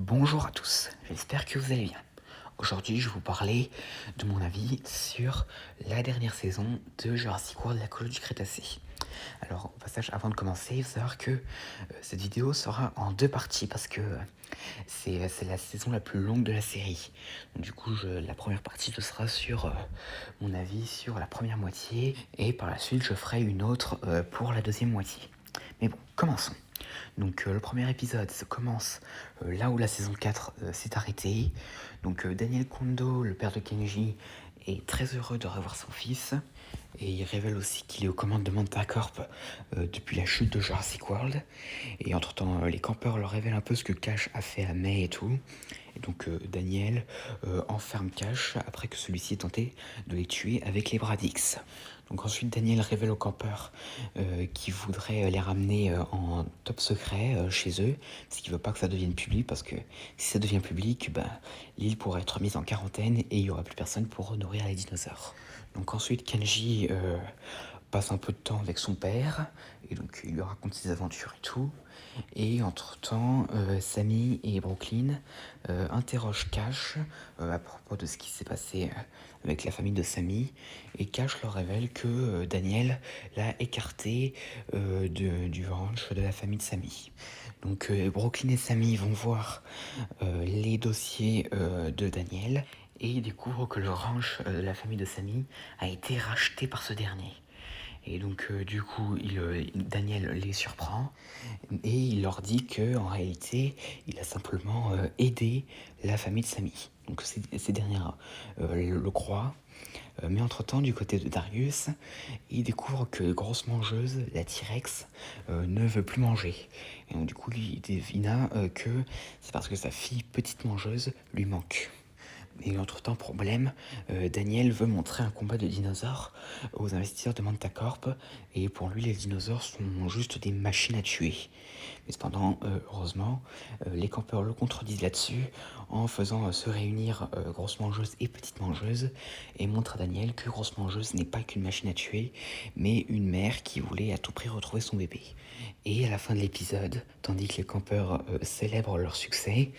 Bonjour à tous, j'espère que vous allez bien. Aujourd'hui, je vais vous parler de mon avis sur la dernière saison de Jurassic World, la colonie du Crétacé. Alors, au passage, avant de commencer, il faut savoir que cette vidéo sera en deux parties parce que c'est la saison la plus longue de la série. Donc, du coup, la première partie, ce sera sur mon avis sur la première moitié et par la suite, je ferai une autre pour la deuxième moitié. Mais bon, commençons. Donc le premier épisode se commence là où la saison 4 s'est arrêtée. Donc Daniel Kondo, le père de Kenji, est très heureux de revoir son fils. Et il révèle aussi qu'il est aux commandes de Manta Corp depuis la chute de Jurassic World. Et entre-temps, les campeurs leur révèlent un peu ce que Cash a fait à May et tout. Et donc Daniel enferme Cash après que celui-ci ait tenté de les tuer avec les Bradix. Donc ensuite Daniel révèle aux campeurs qu'il voudrait les ramener en top secret chez eux, parce qu'il veut pas que ça devienne public, parce que si ça devient public, l'île pourrait être mise en quarantaine et il y aura plus personne pour nourrir les dinosaures. Donc ensuite Kenji passe un peu de temps avec son père, et donc il lui raconte ses aventures et tout. Et entre-temps, Sammy et Brooklyn interrogent Cash à propos de ce qui s'est passé avec la famille de Sammy. Et Cash leur révèle que Daniel l'a écarté du ranch de la famille de Sammy. Donc Brooklyn et Sammy vont voir les dossiers de Daniel et ils découvrent que le ranch de la famille de Sammy a été racheté par ce dernier. Et donc du coup, Daniel les surprend et il leur dit que en réalité, il a simplement aidé la famille de Sammy. Donc ces dernières le croient. Mais entre-temps, du côté de Darius, il découvre que Grosse Mangeuse, la T-Rex, ne veut plus manger. Et donc du coup, il devina que c'est parce que sa fille Petite Mangeuse lui manque. Et entre-temps, problème, Daniel veut montrer un combat de dinosaures aux investisseurs de Manta Corp. Et pour lui, les dinosaures sont juste des machines à tuer. Mais cependant, heureusement, les campeurs le contredisent là-dessus en faisant se réunir Grosse Mangeuse et Petite Mangeuse et montrent à Daniel que Grosse Mangeuse n'est pas qu'une machine à tuer, mais une mère qui voulait à tout prix retrouver son bébé. Et à la fin de l'épisode, tandis que les campeurs célèbrent leur succès,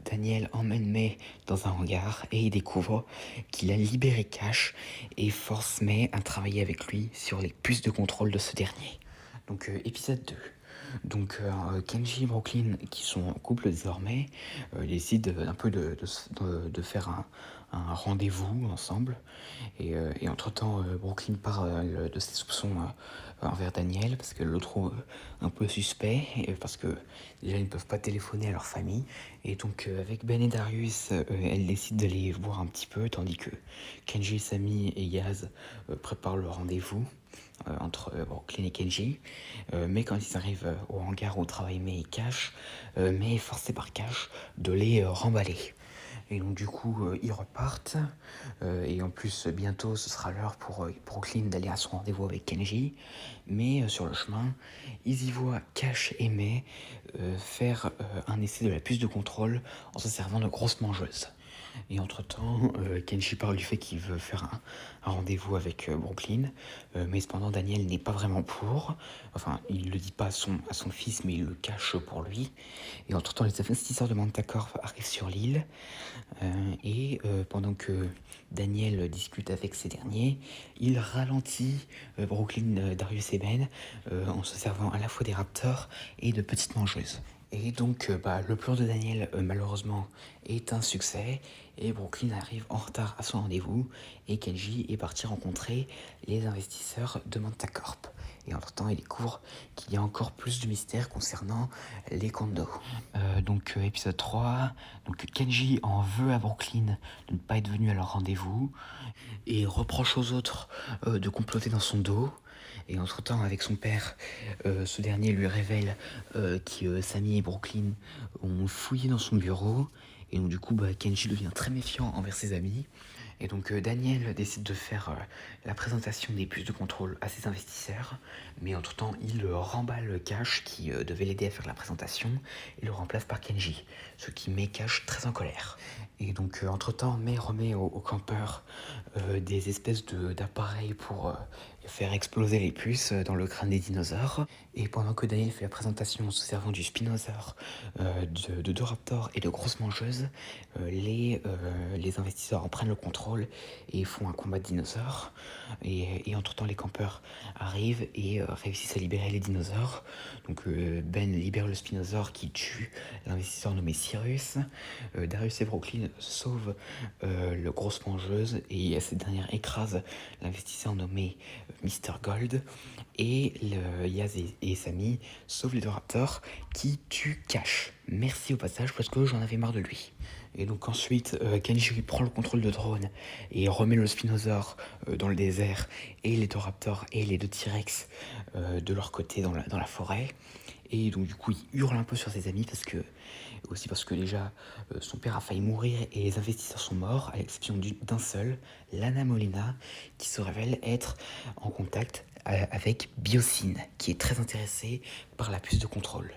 Daniel emmène May dans un hangar et il découvre qu'il a libéré Cash et force May à travailler avec lui sur les puces de contrôle de ce dernier. Donc épisode 2. Donc Kenji et Brooklyn, qui sont en couple désormais, décident un peu de faire un rendez-vous ensemble. Et entre-temps, Brooklyn parle de ses soupçons envers Daniel, parce qu'elle le trouve un peu suspect, et parce que déjà ils ne peuvent pas téléphoner à leur famille. Et donc avec Ben et Darius, elle décide d'aller voir un petit peu, tandis que Kenji, Sammy et Yaz préparent le rendez-vous entre Brooklyn et Kenji. Mais quand ils arrivent au hangar où travaille May et Cash, May est forcée par Cash de les remballer. Et donc du coup, ils repartent. Et en plus, bientôt, ce sera l'heure pour Brooklyn d'aller à son rendez-vous avec Kenji. Mais sur le chemin, ils y voient Cash et May faire un essai de la puce de contrôle en se servant de grosses mangeuses. Et entre-temps, Kenji parle du fait qu'il veut faire un rendez-vous avec Brooklyn, mais cependant Daniel n'est pas vraiment pour. Enfin, il ne le dit pas à son fils, mais il le cache pour lui. Et entre-temps, les investisseurs de Mantacorp arrivent sur l'île, et pendant que Daniel discute avec ces derniers, il ralentit Brooklyn, Darius et Ben en se servant à la fois des raptors et de petites mangeuses. Et donc, le plan de Daniel, malheureusement, est un succès. Et Brooklyn arrive en retard à son rendez-vous. Et Kenji est parti rencontrer les investisseurs de Mantacorp. Et entre-temps, il découvre qu'il y a encore plus de mystères concernant les condos. Donc, épisode 3. Donc, Kenji en veut à Brooklyn de ne pas être venu à leur rendez-vous. Et reproche aux autres de comploter dans son dos. Et entre-temps, avec son père, ce dernier lui révèle que Sammy et Brooklyn ont fouillé dans son bureau. Et donc du coup, Kenji devient très méfiant envers ses amis. Et donc Daniel décide de faire la présentation des puces de contrôle à ses investisseurs. Mais entre-temps, il remballe Cash qui devait l'aider à faire la présentation et le remplace par Kenji, ce qui met Cash très en colère. Et donc entre-temps, May remet aux campeurs des espèces d'appareils pour faire exploser les puces dans le crâne des dinosaures. Et pendant que Daniel fait la présentation en se servant du Spinosaur, de deux raptors et de grosses mangeuses, les investisseurs en prennent le contrôle et font un combat de dinosaures. Et entre-temps, les campeurs arrivent et réussissent à libérer les dinosaures. Donc Ben libère le Spinosaur qui tue l'investisseur nommé Cyrus. Darius et Brooklyn sauvent le grosse mangeuse et cette dernière écrase l'investisseur nommé Mr. Gold. Et Yaz et Sammy sauvent les deux raptors qui tuent Cash. Merci au passage parce que j'en avais marre de lui. Et donc ensuite, Kenji prend le contrôle de drone et remet le Spinosaur dans le désert et les deux raptors et les deux T-Rex de leur côté dans la forêt. Et donc du coup, il hurle un peu sur ses amis parce que déjà, son père a failli mourir et les investisseurs sont morts, à l'exception d'un seul, Lana Molina, qui se révèle être en contact avec Biosyn, qui est très intéressé par la puce de contrôle.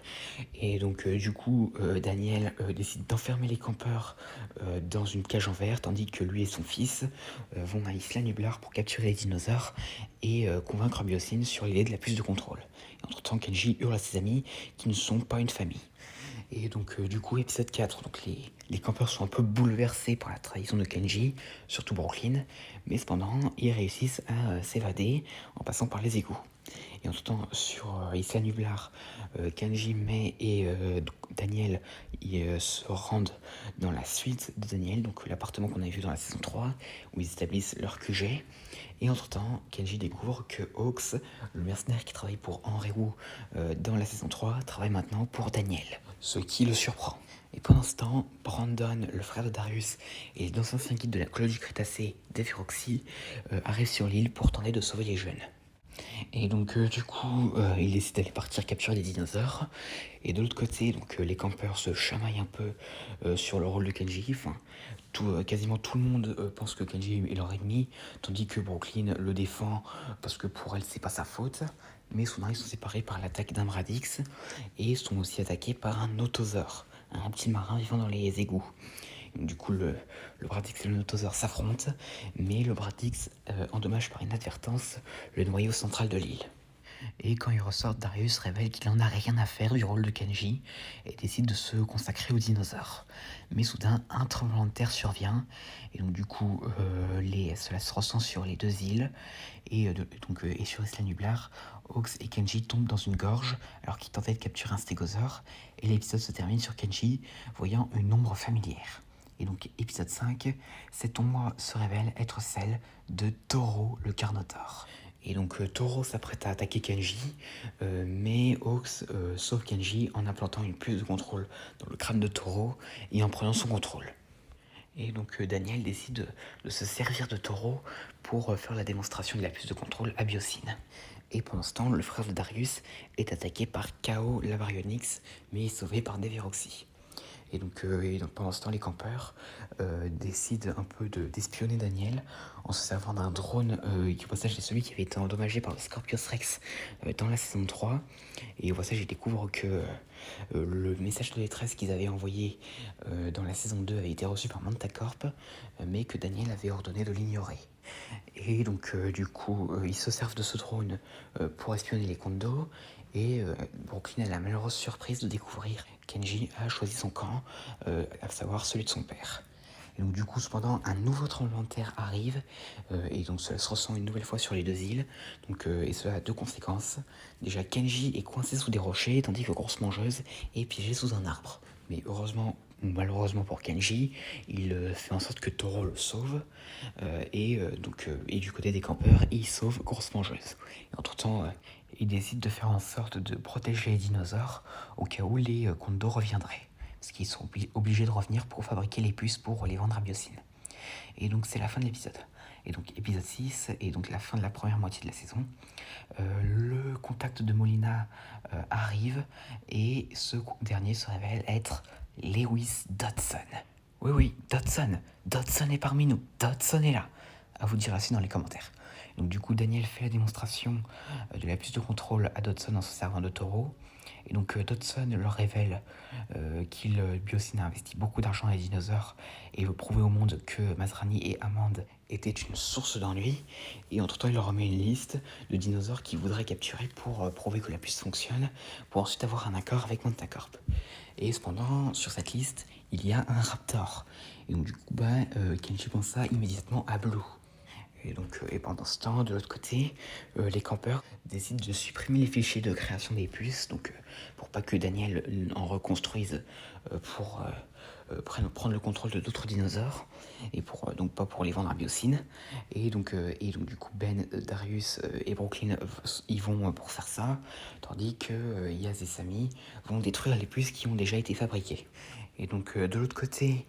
Et donc du coup, Daniel décide d'enfermer les campeurs dans une cage en verre, tandis que lui et son fils vont à Isla Nublar pour capturer les dinosaures et convaincre Biosyn sur l'idée de la puce de contrôle. Et entre-temps, Kenji hurle à ses amis qui ne sont pas une famille. Et donc du coup, épisode 4, donc les campeurs sont un peu bouleversés par la trahison de Kenji, surtout Brooklyn, mais cependant, ils réussissent à s'évader en passant par les égouts. Et entre-temps, sur Isla Nublar, Kenji, Mei et Daniel se rendent dans la suite de Daniel, donc l'appartement qu'on avait vu dans la saison 3, où ils établissent leur QG. Et entre-temps, Kenji découvre que Hawks, le mercenaire qui travaille pour Henry Wu dans la saison 3, travaille maintenant pour Daniel, ce qui le surprend. Et pendant ce temps, Brandon, le frère de Darius, et les anciens guides de la colonie du Crétacé, Dave et Roxy, arrivent sur l'île pour tenter de sauver les jeunes. Et donc du coup, il décide d'aller partir capturer des dinosaures. Et de l'autre côté, donc les campeurs se chamaillent un peu sur le rôle de Kenji. Enfin, quasiment tout le monde pense que Kenji est leur ennemi, tandis que Brooklyn le défend parce que pour elle, c'est pas sa faute. Mais soudain, ils sont séparés par l'attaque d'un Bradix et sont aussi attaqués par un Notosaure, un petit marin vivant dans les égouts. Du coup, le Bradix et le Notosaure s'affrontent, mais le Bradix endommage par inadvertance le noyau central de l'île. Et quand il ressort, Darius révèle qu'il n'en a rien à faire du rôle de Kenji et décide de se consacrer aux dinosaures. Mais soudain, un tremblement de terre survient, et donc du coup, cela se ressent sur les deux îles, et sur Isla Nublar, Hawks et Kenji tombent dans une gorge alors qu'ils tentaient de capturer un stégosaure, et l'épisode se termine sur Kenji voyant une ombre familière. Et donc, épisode 5, cette ombre se révèle être celle de Toro le Carnotaure. Et donc, Toro s'apprête à attaquer Kenji, mais Hawks sauve Kenji en implantant une puce de contrôle dans le crâne de Toro et en prenant son contrôle. Et donc, Daniel décide de se servir de Toro pour faire la démonstration de la puce de contrôle à Biosyn. Et pendant ce temps, le frère de Darius est attaqué par Kao Labaryonyx, mais est sauvé par Dave et Roxy. Et donc pendant ce temps, les campeurs décident un peu d'espionner Daniel en se servant d'un drone qui au passage est celui qui avait été endommagé par le Scorpius Rex dans la saison 3. Et au passage, ils découvrent que le message de détresse qu'ils avaient envoyé dans la saison 2 avait été reçu par Mantacorp, mais que Daniel avait ordonné de l'ignorer. Et donc du coup, ils se servent de ce drone pour espionner les condos. Et Brooklyn a la malheureuse surprise de découvrir Kenji a choisi son camp, à savoir celui de son père. Et donc du coup, cependant, un nouveau tremblement de terre arrive, et donc cela se ressent une nouvelle fois sur les deux îles, et cela a deux conséquences. Déjà, Kenji est coincé sous des rochers, tandis que Grosse Mangeuse est piégée sous un arbre. Mais heureusement, ou malheureusement pour Kenji, il fait en sorte que Toro le sauve, et du côté des campeurs, il sauve Grosse Mangeuse. Et entre-temps, il décide de faire en sorte de protéger les dinosaures au cas où les Kondo reviendraient. Parce qu'ils sont obligés de revenir pour fabriquer les puces pour les vendre à Biosyn. Et donc c'est la fin de l'épisode. Et donc épisode 6 est donc la fin de la première moitié de la saison. Le contact de Molina arrive et ce dernier se révèle être Lewis Dodson. Oui, Dodson. Dodson est parmi nous. Dodson est là. À vous dire aussi dans les commentaires. Donc du coup, Daniel fait la démonstration de la puce de contrôle à Dodson en se servant de Toro. Et Et donc Dodson leur révèle qu'il lui aussi a investi beaucoup d'argent dans les dinosaures et veut prouver au monde que Masrani et Hammond étaient une source d'ennui. Et entre-temps, il leur remet une liste de dinosaures qu'il voudrait capturer pour prouver que la puce fonctionne, pour ensuite avoir un accord avec Mantacorp. Et cependant, sur cette liste, il y a un raptor. Et donc du coup, Kenji pense ça immédiatement à Blue. Et pendant ce temps, de l'autre côté, les campeurs décident de supprimer les fichiers de création des puces, pour pas que Daniel en reconstruise pour prendre le contrôle de d'autres dinosaures, et donc pas pour les vendre à Biosyn. Du coup, Ben, Darius et Brooklyn y vont pour faire ça, tandis que Yaz et Sami vont détruire les puces qui ont déjà été fabriquées. Et donc de l'autre côté,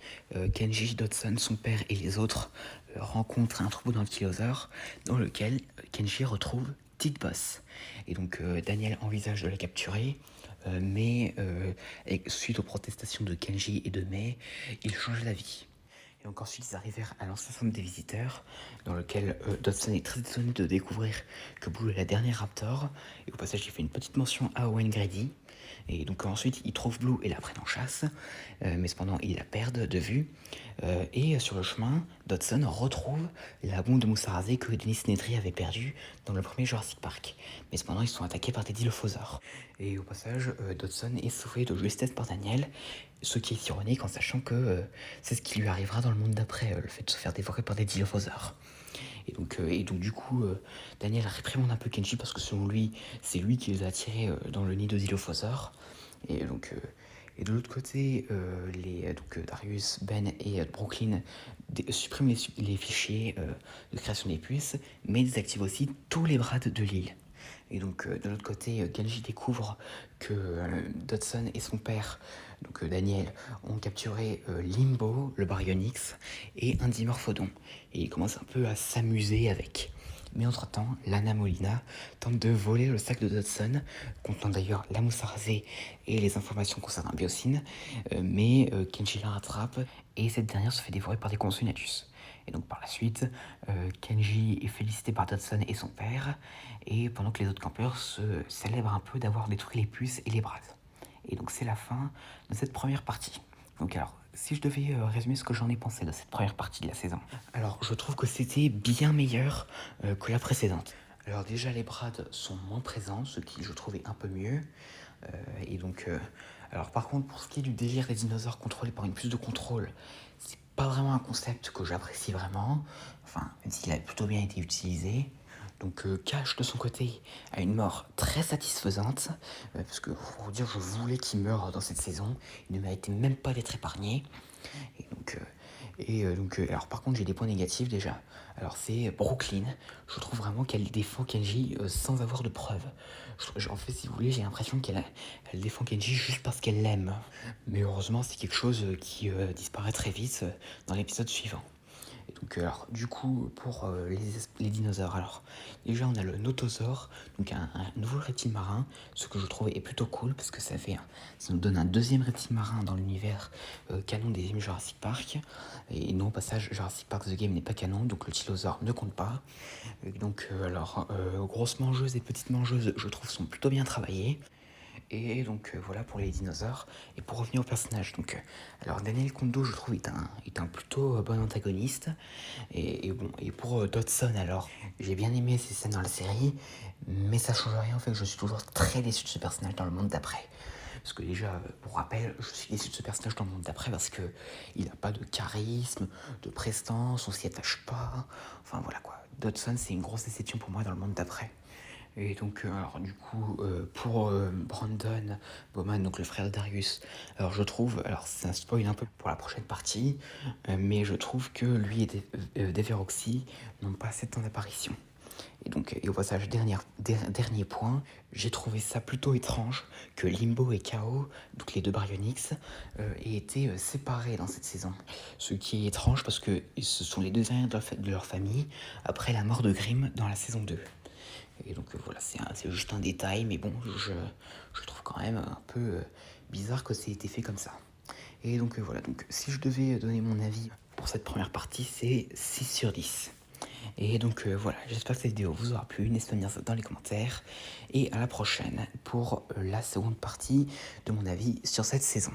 Kenji, Dodson, son père et les autres rencontrent un trou d'ankylosaure dans lequel Kenji retrouve Tit Boss. Et donc Daniel envisage de la capturer, mais suite aux protestations de Kenji et de Mei, il change d'avis. Et donc ensuite ils arrivèrent à l'ancien centre des visiteurs, dans lequel Dodson est très étonné de découvrir que Blue est la dernière Raptor. Et au passage il fait une petite mention à Owen Grady. Et donc ensuite ils trouvent Blue et la prennent en chasse, mais cependant ils la perdent de vue. Et sur le chemin, Dodson retrouve la bombe de Moussarazé que Dennis Nedry avait perdue dans le premier Jurassic Park. Mais cependant ils sont attaqués par des dilophosaures. Et au passage, Dodson est sauvé de justesse par Daniel, ce qui est ironique en sachant que c'est ce qui lui arrivera dans le monde d'après, le fait de se faire dévorer par des dilophosaures. Et donc du coup, Daniel réprimande un peu Kenji parce que selon lui, c'est lui qui les a attirés dans le nid de dilophosaures. Et de l'autre côté, Darius, Ben et Brooklyn suppriment les fichiers de création des puces, mais désactivent aussi tous les brades de l'île. Et donc de l'autre côté, Kenji découvre que Dodson et son père, Daniel, ont capturé Limbo, le baryonyx, et un dimorphodon. Et il commence un peu à s'amuser avec. Mais entre-temps, Lana Molina tente de voler le sac de Dodson, contenant d'ailleurs la mousse à raser et les informations concernant Biosyn, mais Kenji la rattrape et cette dernière se fait dévorer par des Compsognathus. Et donc par la suite, Kenji est félicité par Dodson et son père, et pendant que les autres campeurs se célèbrent un peu d'avoir détruit les puces et les brades. Et donc c'est la fin de cette première partie. Donc alors, si je devais résumer ce que j'en ai pensé de cette première partie de la saison, alors je trouve que c'était bien meilleur que la précédente. Alors déjà les brades sont moins présents, ce qui je trouvais un peu mieux. Alors par contre pour ce qui est du délire des dinosaures contrôlés par une puce de contrôle, c'est pas vraiment un concept que j'apprécie vraiment, enfin même s'il a plutôt bien été utilisé. Donc Cash de son côté a une mort très satisfaisante, parce que pour vous dire je voulais qu'il meure dans cette saison, il ne méritait même pas d'être épargné. Alors par contre j'ai des points négatifs déjà. Alors c'est Brooklyn, je trouve vraiment qu'elle défend Kenji sans avoir de preuves. En fait si vous voulez j'ai l'impression elle défend Kenji juste parce qu'elle l'aime. Mais heureusement c'est quelque chose qui disparaît très vite dans l'épisode suivant. Et donc, alors, du coup, pour les dinosaures, alors, déjà, on a le notosaure, donc un nouveau reptile marin, ce que je trouve est plutôt cool, parce que ça nous donne un deuxième reptile marin dans l'univers canon des films Jurassic Park. Et non, au passage, Jurassic Park The Game n'est pas canon, donc le tylosaure ne compte pas. Et donc, grosses mangeuses et petites mangeuses, je trouve, sont plutôt bien travaillées. Et donc voilà pour les dinosaures. Et pour revenir au personnage, alors Daniel Kondo, je trouve, est un plutôt bon antagoniste. Et pour Dodson, alors, j'ai bien aimé ces scènes dans la série, mais ça change rien en fait que je suis toujours très déçu de ce personnage dans le monde d'après. Parce que déjà, pour rappel, je suis déçu de ce personnage dans le monde d'après parce que il n'a pas de charisme, de prestance, on s'y attache pas. Enfin voilà quoi. Dodson, c'est une grosse déception pour moi dans le monde d'après. Et donc, alors du coup, pour Brandon Bowman, donc le frère de Darius, alors je trouve, alors c'est un spoil un peu pour la prochaine partie, mais je trouve que lui et Dave Roxy n'ont pas assez de temps d'apparition. Et au passage, dernier point, j'ai trouvé ça plutôt étrange que Limbo et Chaos, donc les deux Baryonyx, aient été séparés dans cette saison. Ce qui est étrange parce que ce sont les deux derniers de leur famille après la mort de Grimm dans la saison 2. Et donc voilà, c'est juste un détail, mais bon, je trouve quand même un peu bizarre que ça ait été fait comme ça. Et donc voilà, donc si je devais donner mon avis pour cette première partie, c'est 6 sur 10. Et donc voilà, j'espère que cette vidéo vous aura plu, n'hésitez pas à me dire ça dans les commentaires, et à la prochaine pour la seconde partie de mon avis sur cette saison.